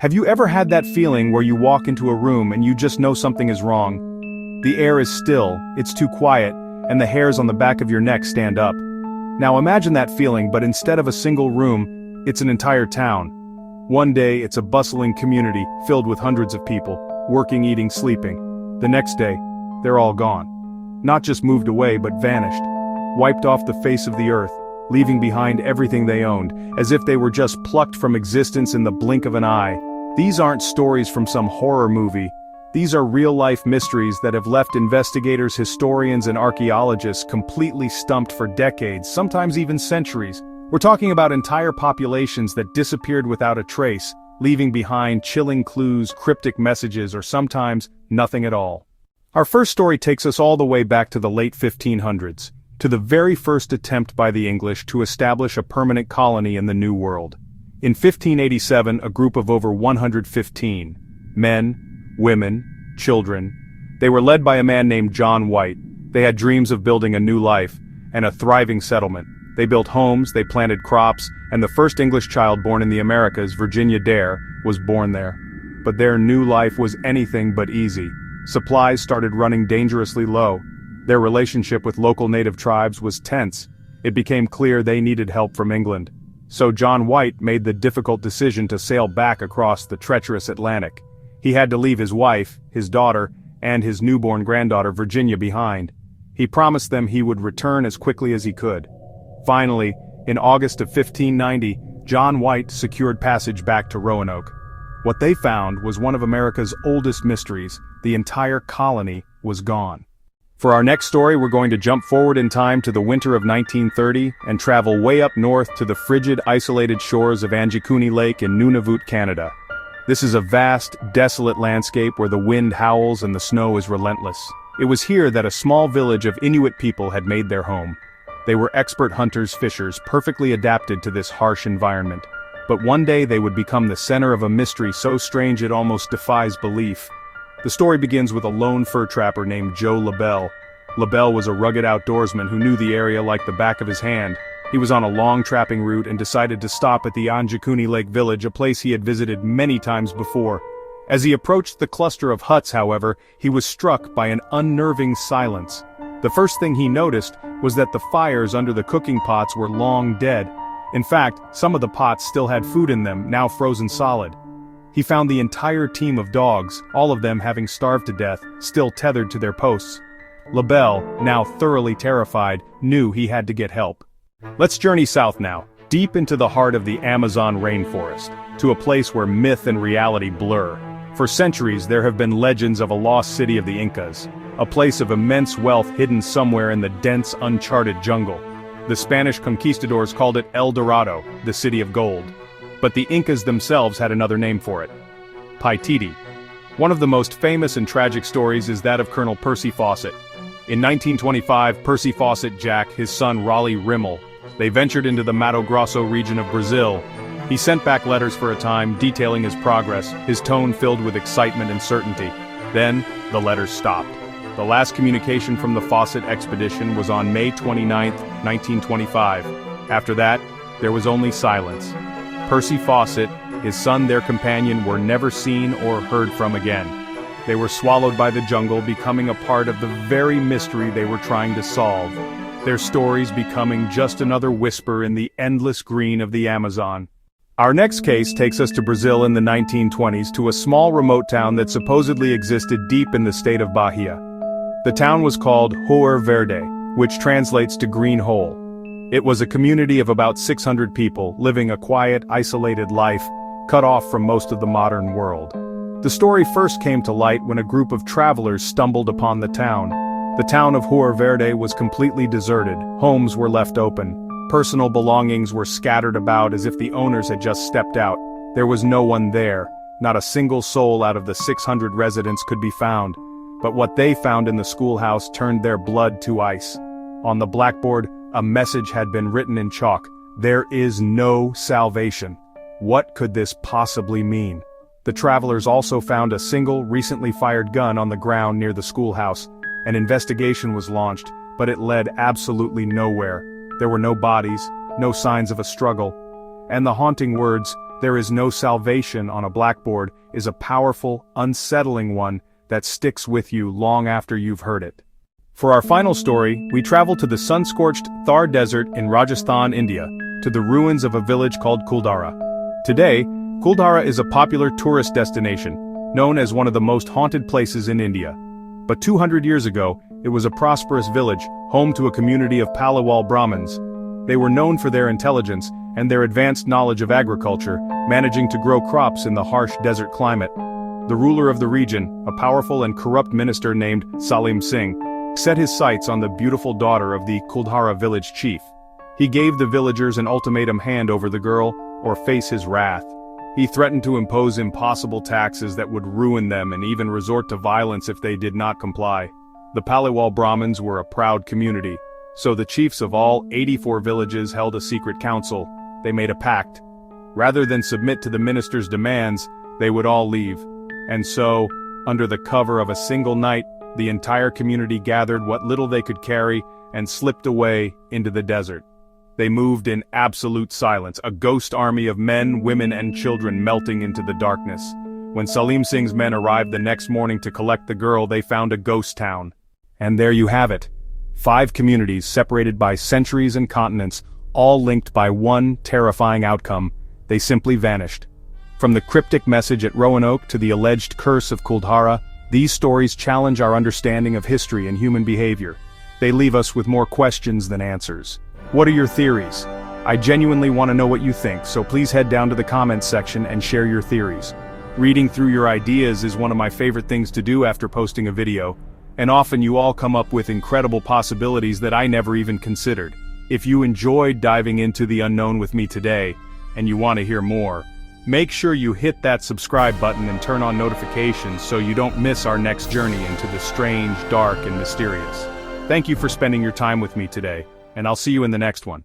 Have you ever had that feeling where you walk into a room and you just know something is wrong? The air is still, it's too quiet, and the hairs on the back of your neck stand up. Now imagine that feeling, but instead of a single room, it's an entire town. One day it's a bustling community filled with hundreds of people, working, eating, sleeping. The next day, they're all gone. Not just moved away, but vanished. Wiped off the face of the earth, leaving behind everything they owned, as if they were just plucked from existence in the blink of an eye. These aren't stories from some horror movie. These are real-life mysteries that have left investigators, historians, and archaeologists completely stumped for decades, sometimes even centuries. We're talking about entire populations that disappeared without a trace, leaving behind chilling clues, cryptic messages, or sometimes nothing at all. Our first story takes us all the way back to the late 1500s, to the very first attempt by the English to establish a permanent colony in the New World. In 1587, a group of over 115 men, women, children. They were led by a man named John White. They had dreams of building a new life and a thriving settlement. They built homes, they planted crops, and the first English child born in the Americas, Virginia Dare, was born there. But their new life was anything but easy. Supplies started running dangerously low. Their relationship with local native tribes was tense. It became clear they needed help from England. So John White made the difficult decision to sail back across the treacherous Atlantic. He had to leave his wife, his daughter, and his newborn granddaughter Virginia behind. He promised them he would return as quickly as he could. Finally, in August of 1590, John White secured passage back to Roanoke. What they found was one of America's oldest mysteries. The entire colony was gone. For our next story, we're going to jump forward in time to the winter of 1930 and travel way up north to the frigid, isolated shores of Anjikuni Lake in Nunavut, Canada. This is a vast, desolate landscape where the wind howls and the snow is relentless. It was here that a small village of Inuit people had made their home. They were expert hunters-fishers, perfectly adapted to this harsh environment. But one day they would become the center of a mystery so strange it almost defies belief. The story begins with a lone fur trapper named Joe LaBelle. LaBelle was a rugged outdoorsman who knew the area like the back of his hand. He was on a long trapping route and decided to stop at the Anjikuni Lake village, a place he had visited many times before. As he approached the cluster of huts, however, he was struck by an unnerving silence. The first thing he noticed was that the fires under the cooking pots were long dead. In fact, some of the pots still had food in them, now frozen solid. He found the entire team of dogs, all of them having starved to death, still tethered to their posts. LaBelle, now thoroughly terrified, knew he had to get help. Let's journey south now, deep into the heart of the Amazon rainforest, to a place where myth and reality blur. For centuries there have been legends of a lost city of the Incas, a place of immense wealth hidden somewhere in the dense, uncharted jungle. The Spanish conquistadors called it El Dorado, the city of gold. But the Incas themselves had another name for it: Paititi. One of the most famous and tragic stories is that of Colonel Percy Fawcett. In 1925, Percy Fawcett Jack, his son Raleigh Rimmel, they ventured into the Mato Grosso region of Brazil. He sent back letters for a time, detailing his progress, his tone filled with excitement and certainty. Then, the letters stopped. The last communication from the Fawcett expedition was on May 29, 1925. After that, there was only silence. Percy Fawcett, his son, their companion, were never seen or heard from again. They were swallowed by the jungle, becoming a part of the very mystery they were trying to solve. Their stories becoming just another whisper in the endless green of the Amazon. Our next case takes us to Brazil in the 1920s, to a small remote town that supposedly existed deep in the state of Bahia. The town was called Hoer Verde, which translates to green hole. It was a community of about 600 people, living a quiet, isolated life, cut off from most of the modern world. The story first came to light when a group of travelers stumbled upon the town. The town of Hoer Verde was completely deserted, homes were left open. Personal belongings were scattered about as if the owners had just stepped out. There was no one there, not a single soul out of the 600 residents could be found. But what they found in the schoolhouse turned their blood to ice. On the blackboard, a message had been written in chalk: "There is no salvation." What could this possibly mean? The travelers also found a single, recently fired gun on the ground near the schoolhouse. An investigation was launched, but it led absolutely nowhere. There were no bodies, no signs of a struggle. And the haunting words, "There is no salvation" on a blackboard is a powerful, unsettling one that sticks with you long after you've heard it. For our final story, we travel to the sun-scorched Thar Desert in Rajasthan, India, to the ruins of a village called Kuldhara. Today, Kuldhara is a popular tourist destination, known as one of the most haunted places in India. But 200 years ago, it was a prosperous village, home to a community of Paliwal Brahmins. They were known for their intelligence and their advanced knowledge of agriculture, managing to grow crops in the harsh desert climate. The ruler of the region, a powerful and corrupt minister named Salim Singh, set his sights on the beautiful daughter of the Kuldhara village chief. He gave the villagers an ultimatum: hand over the girl, or face his wrath. He threatened to impose impossible taxes that would ruin them and even resort to violence if they did not comply. The Paliwal Brahmins were a proud community, so the chiefs of all 84 villages held a secret council. They made a pact. Rather than submit to the minister's demands, they would all leave. And so, under the cover of a single night, the entire community gathered what little they could carry and slipped away into the desert. They moved in absolute silence, a ghost army of men, women, and children melting into the darkness. When Salim Singh's men arrived the next morning to collect the girl, they found a ghost town. And there you have it. 5 communities separated by centuries and continents, all linked by one terrifying outcome: they simply vanished. From the cryptic message at Roanoke to the alleged curse of Kuldhara, these stories challenge our understanding of history and human behavior. They leave us with more questions than answers. What are your theories? I genuinely want to know what you think, so please head down to the comments section and share your theories. Reading through your ideas is one of my favorite things to do after posting a video, and often you all come up with incredible possibilities that I never even considered. If you enjoyed diving into the unknown with me today, and you want to hear more, make sure you hit that subscribe button and turn on notifications so you don't miss our next journey into the strange, dark, and mysterious. Thank you for spending your time with me today, and I'll see you in the next one.